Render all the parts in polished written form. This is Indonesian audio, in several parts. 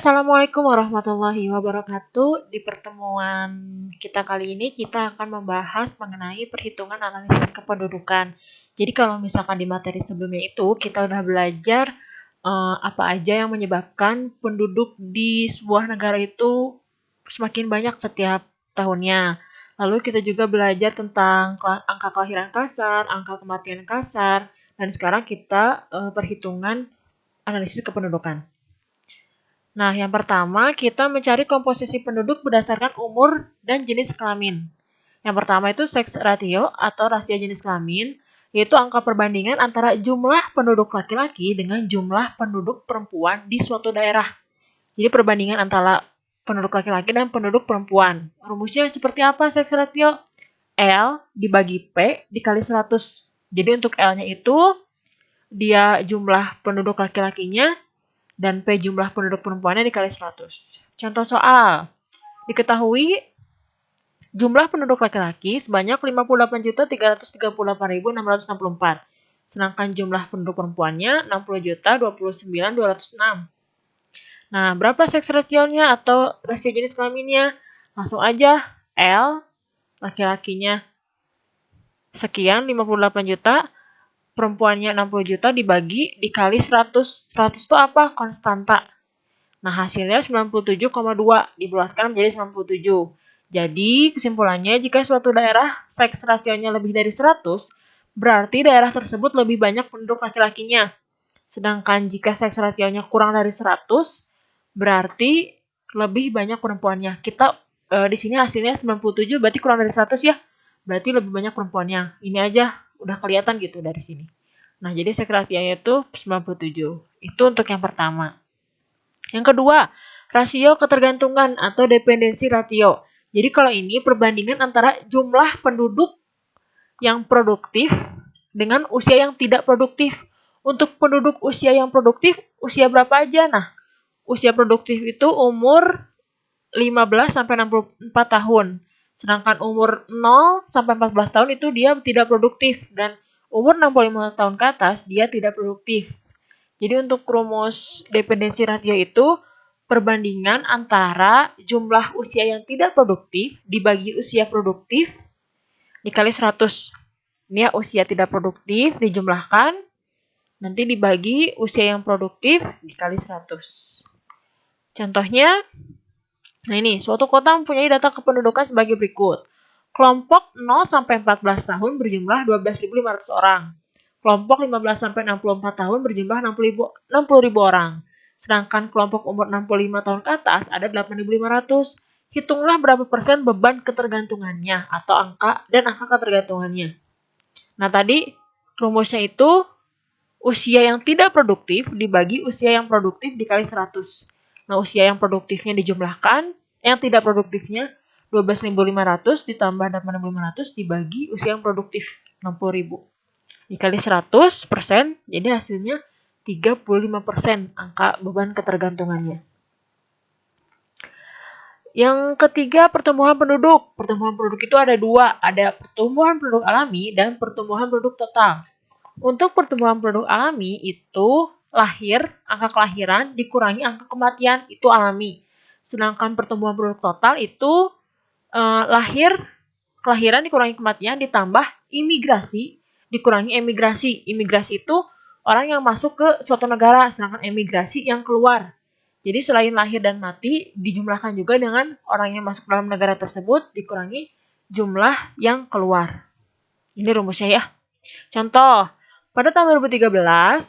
Assalamualaikum warahmatullahi wabarakatuh. Di pertemuan kita kali ini kita akan membahas mengenai perhitungan analisis kependudukan. Jadi kalau misalkan di materi sebelumnya itu kita udah belajar apa aja yang menyebabkan penduduk di sebuah negara itu semakin banyak setiap tahunnya. Lalu kita juga belajar tentang angka kelahiran kasar, angka kematian kasar, dan sekarang kita perhitungan analisis kependudukan. Nah, yang pertama kita mencari komposisi penduduk berdasarkan umur dan jenis kelamin. Yang pertama itu sex ratio atau rasio jenis kelamin, yaitu angka perbandingan antara jumlah penduduk laki-laki dengan jumlah penduduk perempuan di suatu daerah. Jadi perbandingan antara penduduk laki-laki dan penduduk perempuan. Rumusnya seperti apa sex ratio? L dibagi P dikali 100. Jadi untuk L-nya itu dia jumlah penduduk laki-lakinya dan P jumlah penduduk perempuannya dikali 100. Contoh soal. Diketahui jumlah penduduk laki-laki sebanyak 58.338.664. Sedangkan jumlah penduduk perempuannya 60.029.206. Nah, berapa seks ratio-nya atau rasio jenis kelaminnya? Langsung aja L laki-lakinya sekian 58 juta, perempuannya 60 juta dibagi dikali 100. 100 itu apa? Konstanta. Nah, hasilnya 97,2 dibulatkan menjadi 97. Jadi, kesimpulannya jika suatu daerah seks rasionya lebih dari 100, berarti daerah tersebut lebih banyak penduduk laki-lakinya. Sedangkan jika seks rasionya kurang dari 100, berarti lebih banyak perempuannya. Kita di sini hasilnya 97, berarti kurang dari 100 ya. Berarti lebih banyak perempuannya. Ini aja udah kelihatan gitu dari sini. Nah, jadi seks rasionya itu 97. Itu untuk yang pertama. Yang kedua, rasio ketergantungan atau dependensi ratio. Jadi kalau ini perbandingan antara jumlah penduduk yang produktif dengan usia yang tidak produktif. Untuk penduduk usia yang produktif, usia berapa aja? Nah, usia produktif itu umur 15 sampai 64 tahun. Sedangkan umur 0 sampai 14 tahun itu dia tidak produktif dan umur 65 tahun ke atas dia tidak produktif. Jadi untuk rumus dependensi ratio itu perbandingan antara jumlah usia yang tidak produktif dibagi usia produktif dikali 100. Ini ya usia tidak produktif dijumlahkan, nanti dibagi usia yang produktif dikali 100. Contohnya, nah ini, suatu kota mempunyai data kependudukan sebagai berikut. Kelompok 0 sampai 14 tahun berjumlah 12.500 orang. Kelompok 15 sampai 64 tahun berjumlah 60.000 orang. Sedangkan kelompok umur 65 tahun ke atas ada 8.500. Hitunglah berapa persen beban ketergantungannya atau angka ketergantungannya. Nah, tadi rumusnya itu usia yang tidak produktif dibagi usia yang produktif dikali 100. Nah, usia yang produktifnya dijumlahkan, yang tidak produktifnya 12.500 ditambah 8.500 dibagi usia yang produktif 60.000. Dikali 100%, jadi hasilnya 35% angka beban ketergantungannya. Yang ketiga, pertumbuhan penduduk. Pertumbuhan penduduk itu ada dua, ada pertumbuhan penduduk alami dan pertumbuhan penduduk total. Untuk pertumbuhan penduduk alami itu lahir, angka kelahiran dikurangi angka kematian, itu alami. Sedangkan pertumbuhan penduduk total itu kelahiran dikurangi kematian ditambah imigrasi dikurangi emigrasi. Imigrasi itu orang yang masuk ke suatu negara, sedangkan emigrasi yang keluar. Jadi selain lahir dan mati, dijumlahkan juga dengan orang yang masuk dalam negara tersebut, dikurangi jumlah yang keluar. Ini rumusnya ya. Contoh, pada tahun 2013,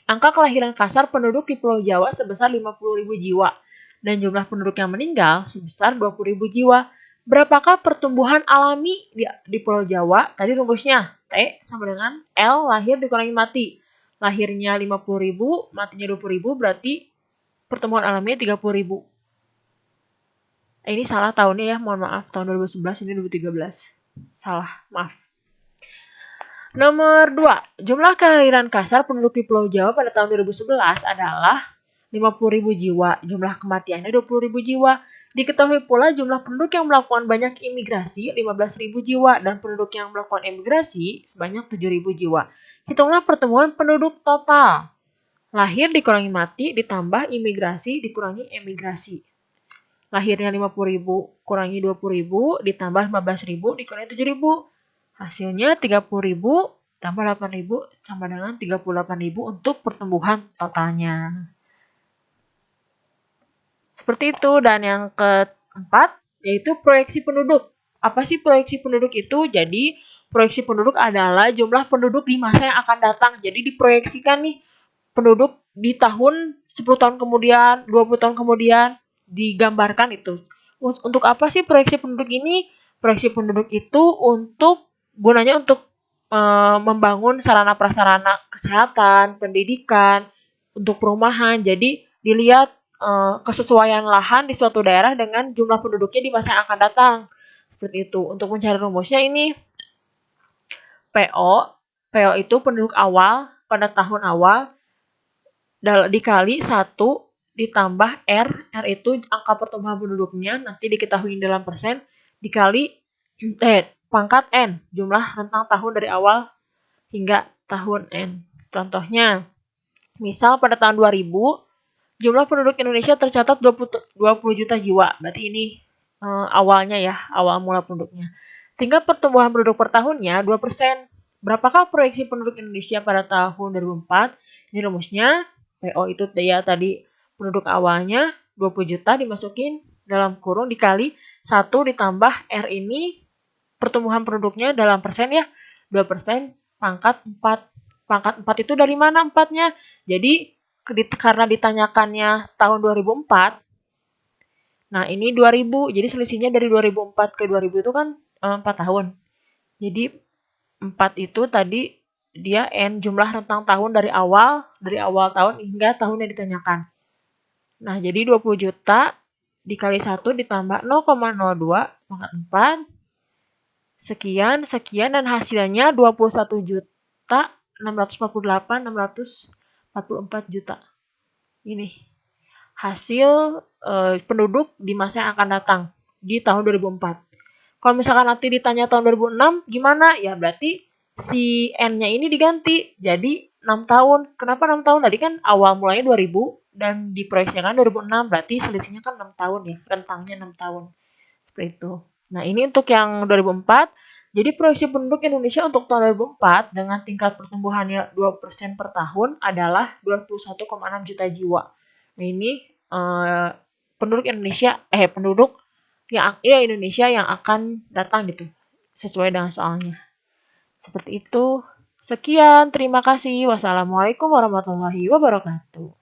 angka kelahiran kasar penduduk di Pulau Jawa sebesar 50.000 jiwa, dan jumlah penduduk yang meninggal sebesar 20.000 jiwa. Berapakah pertumbuhan alami di Pulau Jawa? Tadi rumusnya T sama dengan L lahir dikurangi mati. Lahirnya 50.000, matinya 20.000, berarti pertumbuhan alaminya 30.000. Ini salah tahunnya ya, mohon maaf. Tahun 2011, ini 2013. Salah, maaf. Nomor 2, jumlah kelahiran kasar penduduk di Pulau Jawa pada tahun 2011 adalah 50.000 jiwa. Jumlah kematiannya 20.000 jiwa. Diketahui pula jumlah penduduk yang melakukan banyak imigrasi 15.000 jiwa dan penduduk yang melakukan emigrasi sebanyak 7.000 jiwa. Hitunglah pertumbuhan penduduk total. Lahir dikurangi mati ditambah imigrasi dikurangi emigrasi. Lahirnya 50.000 kurangi 20.000 ditambah 15.000 dikurangi 7.000. Hasilnya 30.000 tambah 8.000 sama dengan 38.000 untuk pertumbuhan totalnya. Seperti itu. Dan yang keempat yaitu proyeksi penduduk. Apa sih proyeksi penduduk itu? Jadi proyeksi penduduk adalah jumlah penduduk di masa yang akan datang. Jadi diproyeksikan nih penduduk di tahun 10 tahun kemudian, 20 tahun kemudian, digambarkan itu. Untuk apa sih proyeksi penduduk ini? Proyeksi penduduk itu gunanya untuk membangun sarana prasarana kesehatan, pendidikan, untuk perumahan. Jadi dilihat kesesuaian lahan di suatu daerah dengan jumlah penduduknya di masa yang akan datang. Seperti itu. Untuk mencari rumusnya ini PO. PO itu penduduk awal pada tahun awal dikali 1 ditambah R. R itu angka pertumbuhan penduduknya, nanti diketahui dalam persen, dikali pangkat N, jumlah rentang tahun dari awal hingga tahun N. Contohnya, misal pada tahun 2000, jumlah penduduk Indonesia tercatat 20 juta jiwa. Berarti ini awalnya ya, awal mula penduduknya. Tingkat pertumbuhan penduduk per tahunnya 2%. Berapakah proyeksi penduduk Indonesia pada tahun 2004? Ini rumusnya, PO itu ya tadi penduduk awalnya 20 juta dimasukin dalam kurung dikali 1 ditambah R ini pertumbuhan penduduknya dalam persen ya, 2% pangkat 4. Pangkat 4 itu dari mana 4-nya? Jadi karena ditanyakannya tahun 2004, nah ini 2000, jadi selisihnya dari 2004 ke 2000 itu kan 4 tahun. Jadi 4 itu tadi dia N jumlah rentang tahun dari awal tahun hingga tahun yang ditanyakan. Nah, jadi 20 juta dikali 1 ditambah 0,02 pangkat 4 sekian dan hasilnya 21.648.644 juta. Ini hasil penduduk di masa yang akan datang di tahun 2004. Kalau misalkan nanti ditanya tahun 2006 gimana? Ya berarti si N-nya ini diganti jadi 6 tahun. Kenapa 6 tahun? Tadi kan awal mulanya 2000 dan diproyeksikan 2006, berarti selisihnya kan 6 tahun ya, rentangnya 6 tahun. Seperti itu. Nah, ini untuk yang 2004. Jadi proyeksi penduduk Indonesia untuk tahun 2004 dengan tingkat pertumbuhannya 2% per tahun adalah 21,6 juta jiwa. Nah, ini penduduk Indonesia Indonesia yang akan datang gitu. Sesuai dengan soalnya. Seperti itu. Sekian, terima kasih. Wassalamualaikum warahmatullahi wabarakatuh.